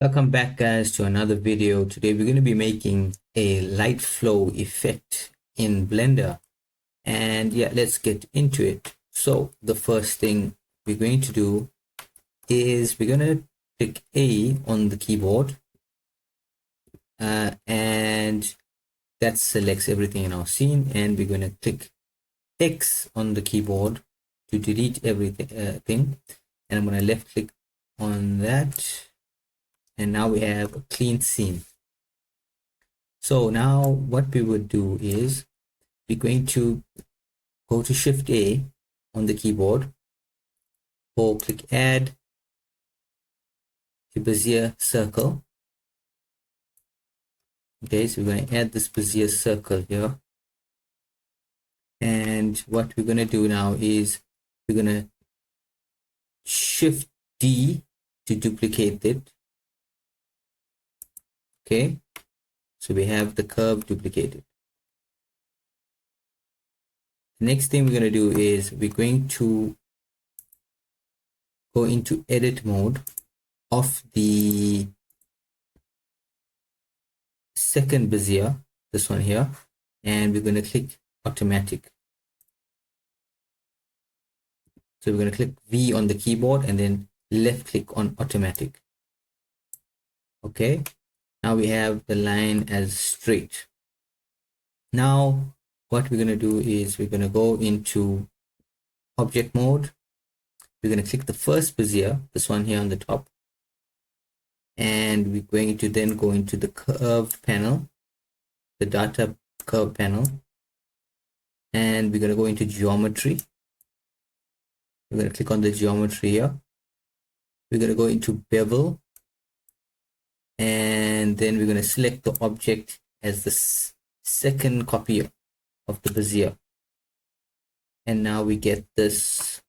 Welcome back, guys, to another video. Today we're going to be making a light flow effect in Blender, and yeah, let's get into it. So the first thing we're going to do is we're going to click A on the keyboard, and that selects everything in our scene, and we're going to click X on the keyboard to delete everything and I'm going to left click on that, and now we have a clean scene. So now what we would do is we're going to go to Shift A on the keyboard, or click Add a Bezier circle. Okay, so we're going to add this Bezier circle here. And what we're going to do now is we're going to Shift D to duplicate it. Okay, so we have the curve duplicated. The next thing we're going to do is we're going to go into edit mode of the second Bezier, this one here, and we're going to click automatic. So we're going to click V on the keyboard and then left click on automatic. Okay, now we have the line as straight. Now what we're going to do is we're going to go into object mode. We're going to click the first Bezier, this one here on the top, and we're going to then go into the curved panel, the data curve panel, and we're going to go into geometry. We're going to click on the geometry here. We're going to go into bevel, and then we're going to select the object as the second copy of the Bezier, and now we get this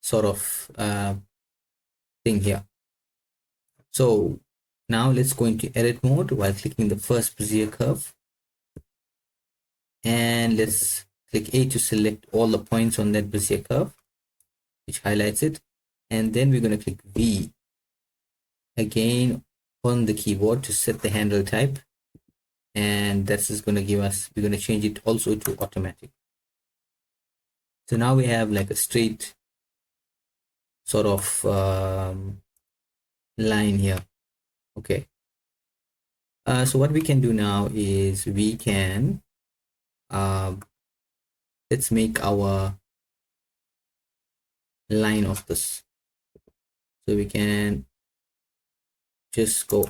sort of thing here. So now let's go into edit mode while clicking the first Bezier curve, and let's click A to select all the points on that Bezier curve, which highlights it, and then we're going to click V again on the keyboard to set the handle type, and that's just going to give us, we're going to change it also to automatic. So now we have like a straight sort of line here. Okay, so what we can do now is we can let's make our line of this. So we can just go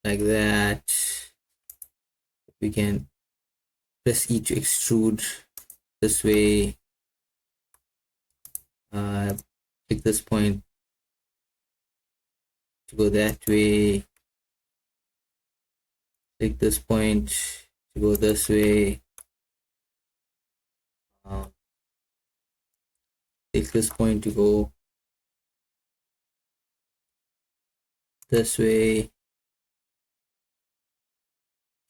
like that. We can press E to extrude this way. Click this point to go that way. Click this point to go this way. Take this point to go this way,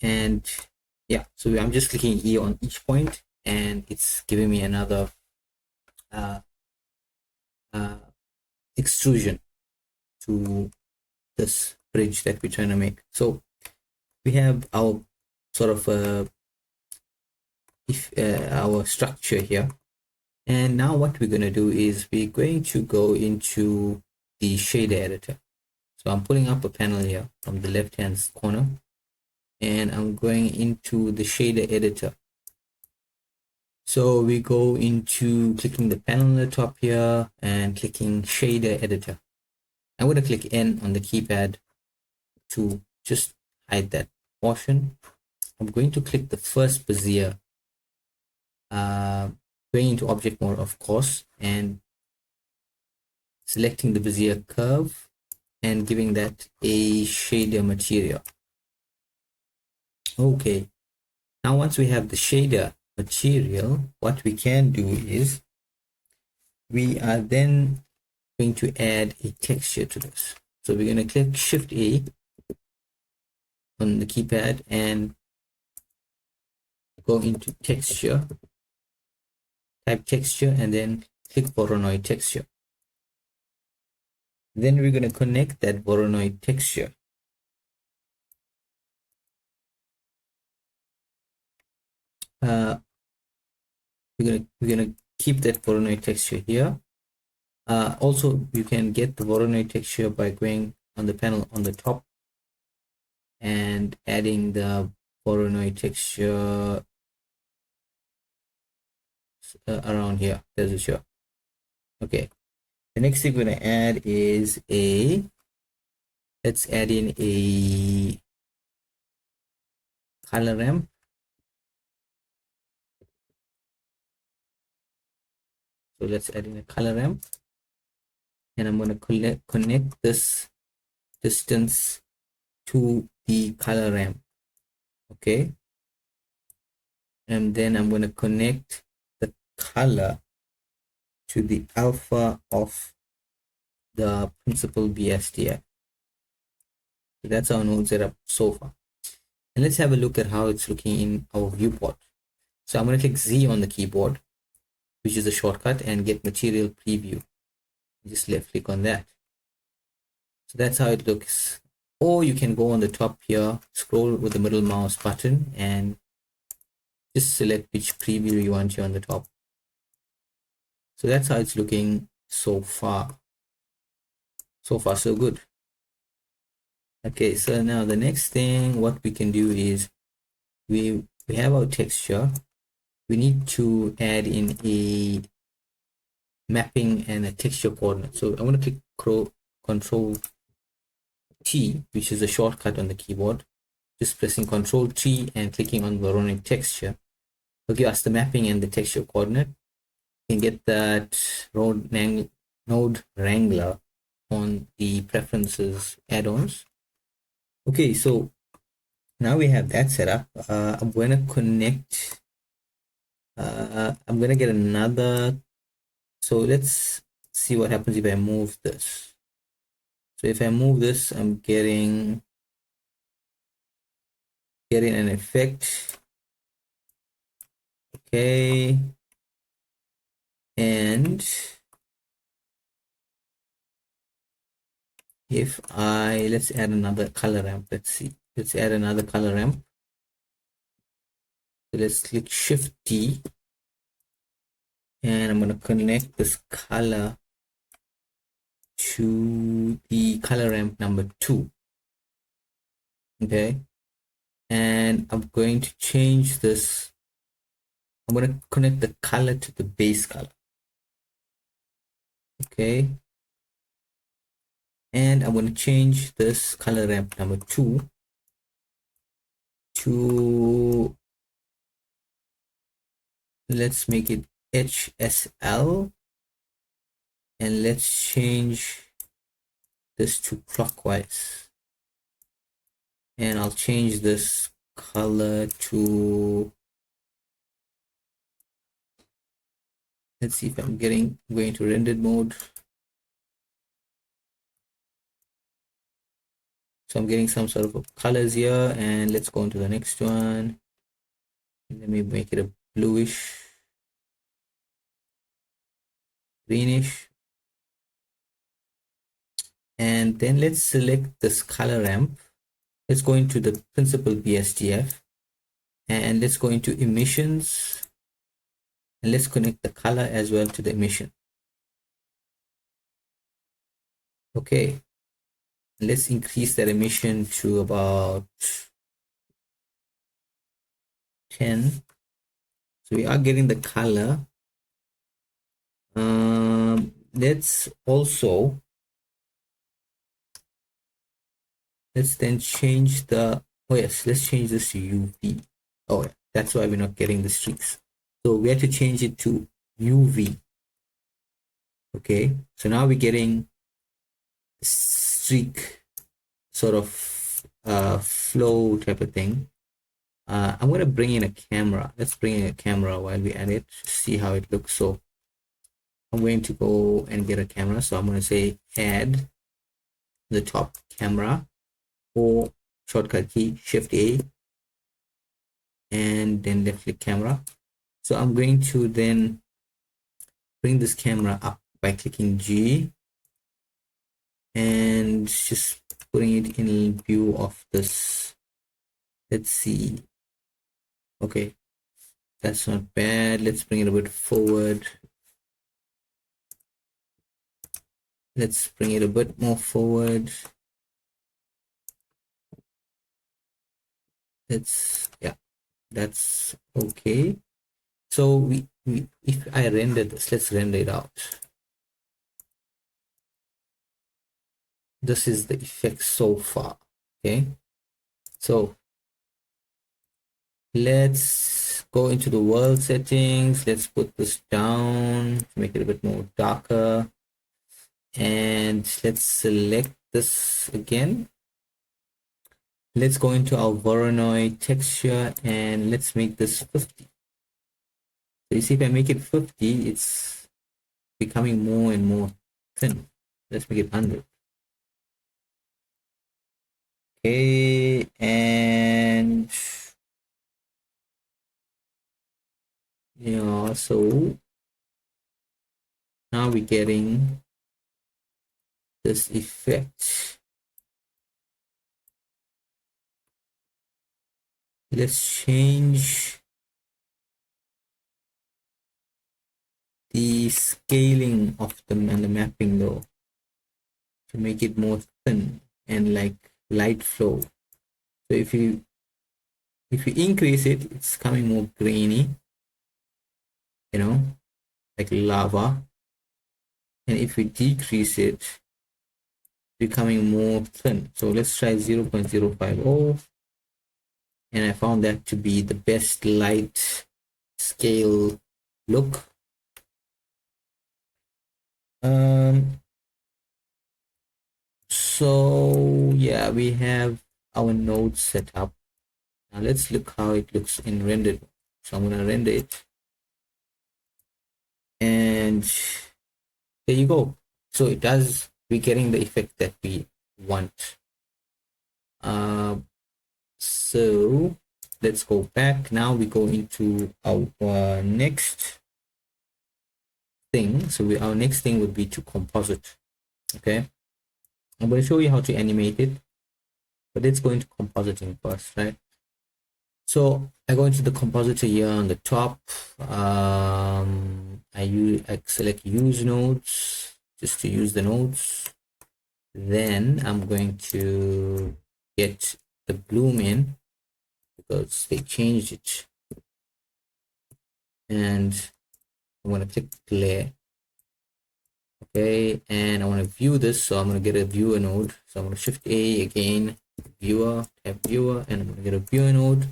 and yeah, so I'm just clicking E on each point and it's giving me another extrusion to this bridge that we're trying to make. So we have our sort of our structure here, and now what we're going to do is we're going to go into the shader editor. So I'm pulling up a panel here from the left hand corner, and I'm going into the shader editor. So we go into clicking the panel on the top here and clicking shader editor. I'm going to click N on the keypad to just hide that portion. I'm going to click the first Bezier, going into object mode, of course, and selecting the Bezier curve and giving that a shader material. Okay, now once we have the shader material, what we can do is we are then going to add a texture to this. So we're going to click Shift A on the keypad and go into texture, type texture, and then click Voronoi texture. Then we're going to connect that Voronoi texture. We're gonna keep that Voronoi texture here. Also, you can get the Voronoi texture by going on the panel on the top and adding the Voronoi texture around here. There's a show. Okay. The next thing we're gonna add is let's add in a color ramp. So let's add in a color ramp, and I'm gonna connect this distance to the color ramp. Okay, and then I'm going to connect the color to the alpha of the principal BSDF. So that's our node setup so far. And let's have a look at how it's looking in our viewport. So I'm going to click Z on the keyboard, which is a shortcut, and get material preview. Just left click on that. So that's how it looks. Or you can go on the top here, scroll with the middle mouse button, and just select which preview you want here on the top. So that's how it's looking so far. So far, so good. Okay, so now the next thing what we can do is we have our texture. We need to add in a mapping and a texture coordinate. So I'm going to click Control T, which is a shortcut on the keyboard. Just pressing Control T and clicking on Voronoi texture will give us the mapping and the texture coordinate. You can get that node wrangler on the preferences add-ons. Okay, so now we have that set up. I'm going to connect. I'm going to get another. So let's see what happens if I move this. So if I move this, I'm getting an effect. Okay. And if let's add another color ramp. Let's see. Let's add another color ramp. So let's click Shift D. And I'm going to connect this color to the color ramp number 2. Okay, and I'm going to change this. I'm going to connect the color to the base color. Okay, and I'm going to change this color ramp number 2 to, let's make it HSL, and let's change this to clockwise, and I'll change this color to, let's see if I'm going to rendered mode. So I'm getting some sort of colors here, and let's go on to the next one. Let me make it a bluish, greenish. And then let's select this color ramp. Let's go into the principal BSDF, and let's go into emissions, and let's connect the color as well to the emission. Okay, let's increase that emission to about 10. So we are getting the color. Let's also, let's then change the, oh yes, let's change this to UV. Oh yeah, that's why we're not getting the streaks. So we have to change it to UV. Okay, so now we're getting streak sort of flow type of thing. I'm going to bring in a camera. Let's bring in a camera while we add it to see how it looks. So I'm going to go and get a camera. So I'm going to say add the top camera, or shortcut key Shift A, and then left click camera. So I'm going to then bring this camera up by clicking G, and just putting it in view of this. Let's see. Okay, that's not bad. Let's bring it a bit forward. Let's bring it a bit more forward. Yeah, that's okay. So we if I render this, let's render it out. This is the effect so far. Okay, so let's go into the world settings. Let's put this down to make it a bit more darker, and let's select this again. Let's go into our Voronoi texture and let's make this 50. So you see, if I make it 50, it's becoming more and more thin. Let's make it 100. Okay, and yeah, so now we're getting this effect. Let's change the scaling of them and the mapping though to make it more thin and like light flow. So if you increase it, it's coming more grainy, you know, like lava. And if we decrease it, becoming more thin. So let's try 0.050, and I found that to be the best light scale look. So yeah, we have our node set up. Now let's look how it looks in rendered. So I'm gonna render it, and there you go. So it does, we're getting the effect that we want. So let's go back. Now we go into our next thing. So our next thing would be to composite. Okay, I'm going to show you how to animate it, but let's go into compositing first, right? So I go into the compositor here on the top. I select use nodes just to use the nodes. Then I'm going to get the bloom in because they changed it, and I'm going to click layer. Okay, and I want to view this, so I'm going to get a viewer node. So I'm going to shift A again, viewer, tab viewer, and I'm going to get a viewer node.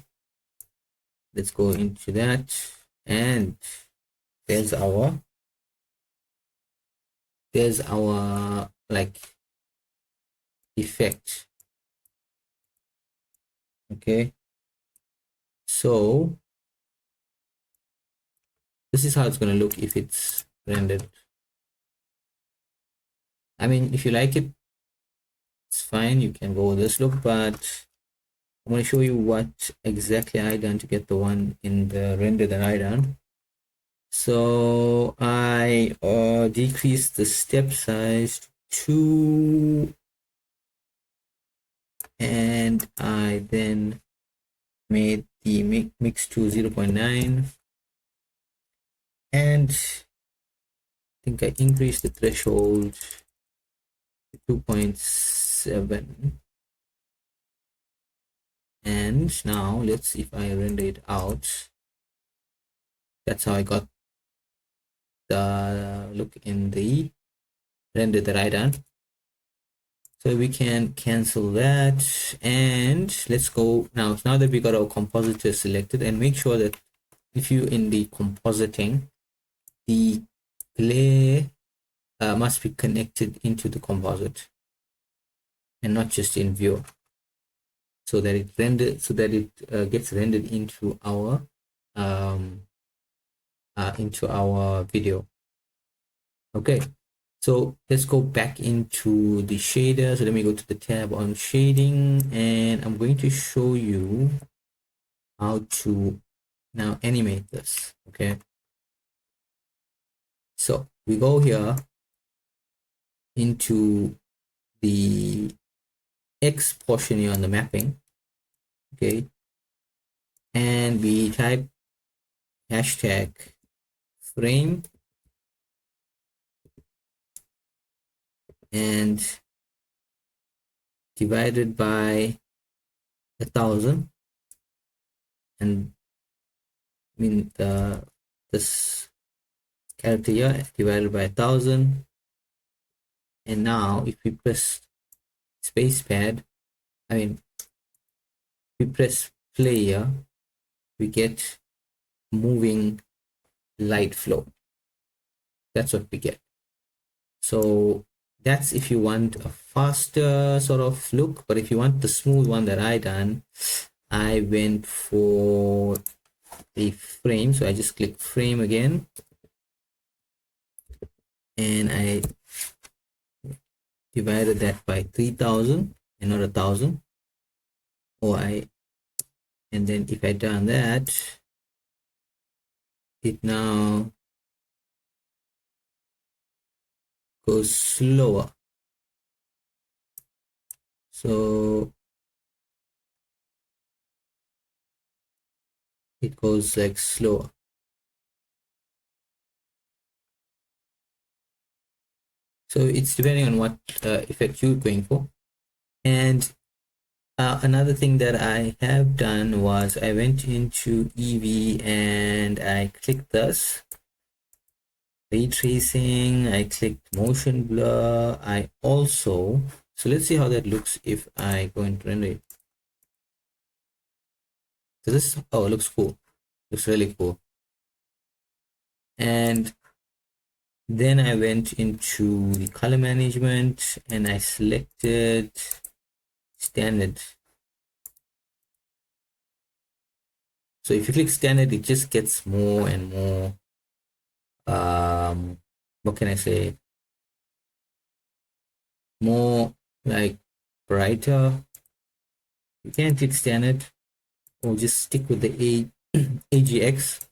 Let's go into that, and there's our like effect. Okay, so this is how it's going to look if it's rendered. I mean, if you like it, it's fine, you can go with this look, but I'm going to show you what exactly I done to get the one in the render that I done. So I decreased the step size to 2, and I then made the mix to 0.9, and I think I increased the threshold to 2.7. And now let's see if I render it out. That's how I got the look in the render that I done. So we can cancel that, and let's go now that we got our compositor selected, and make sure that if you in the compositing, the glare must be connected into the composite and not just in view, so that it gets rendered into our video. Okay, so let's go back into the shader. So let me go to the tab on shading, and I'm going to show you how to now animate this. Okay, so we go here into the X portion here on the mapping. Okay, and we type hashtag frame and divided by 1,000, and I mean this character here divided by 1,000. And now if we press space pad, I mean we press play here, we get moving light flow. That's what we get. So that's if you want a faster sort of look, but if you want the smooth one that I done, I went for a frame. So I just click frame again, and I divided that by 3,000 and not 1,000. And then if I done that, it now goes slower. So it goes like slower. So it's depending on what effect you're going for. And another thing that I have done was I went into Eevee and I clicked this ray tracing, I clicked motion blur. I also, so let's see how that looks if I go and render it. So this, oh, it looks cool, looks really cool. And then I went into the color management and I selected standard. So if you click standard, it just gets more and more what can I say, more like brighter. You can click standard or just stick with the AGX.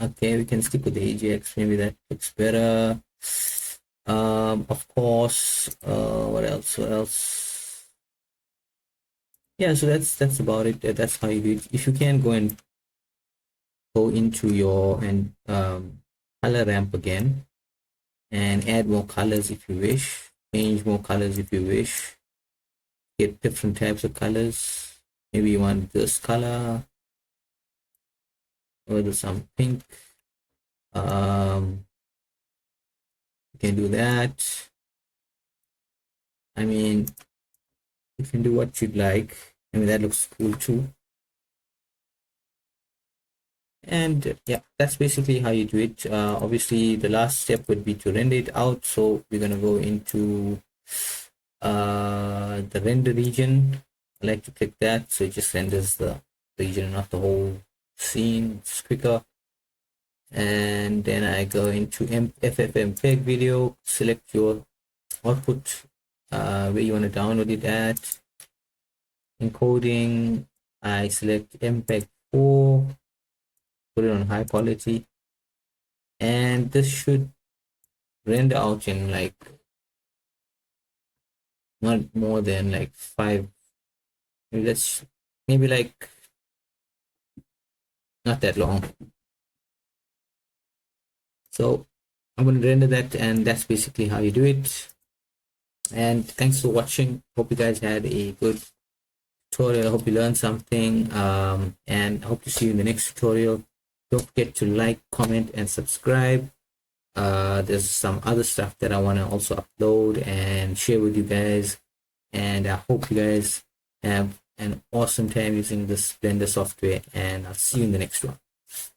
Okay, we can stick with the AGX, maybe that looks better. Of course, what else? Yeah, so that's about it. That's how you do it. If you can go into your color ramp again and add more colors if you wish, change more colors if you wish, get different types of colors. Maybe you want this color or some pink. You can do that. I mean, you can do what you'd like. I mean, that looks cool too. And yeah, that's basically how you do it. Obviously the last step would be to render it out, so we're going to go into the render region. I like to click that so it just renders the region, not the whole scene. It's quicker. And then I go into FFmpeg video, select your output, where you want to download it at. Encoding, I select MPEG 4, put it on high quality, and this should render out in like not more than like 5, maybe like not that long. So I'm going to render that, and that's basically how you do it. And thanks for watching. Hope you guys had a good tutorial. I hope you learned something, and I hope to see you in the next tutorial. Don't forget to like, comment, and subscribe. There's some other stuff that I want to also upload and share with you guys, and I hope you guys have an awesome time using this Blender software, and I'll see you in the next one.